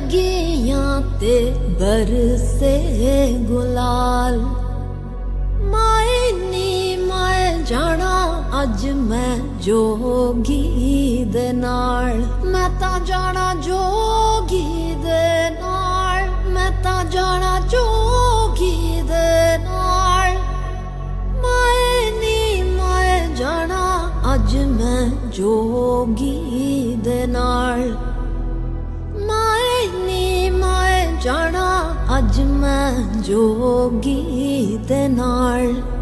लगियां ते बरसे गुलाल माए नी मैं जाना अज मैं जोगी दे नाल मैं तां जाना जोगी दे नाल मैं तां जाना जोगी दे नाल माए नी मैं जाना अज मैं जोगी दे नाल माए नी मैं जाना अज मैं जोगी दे नाल।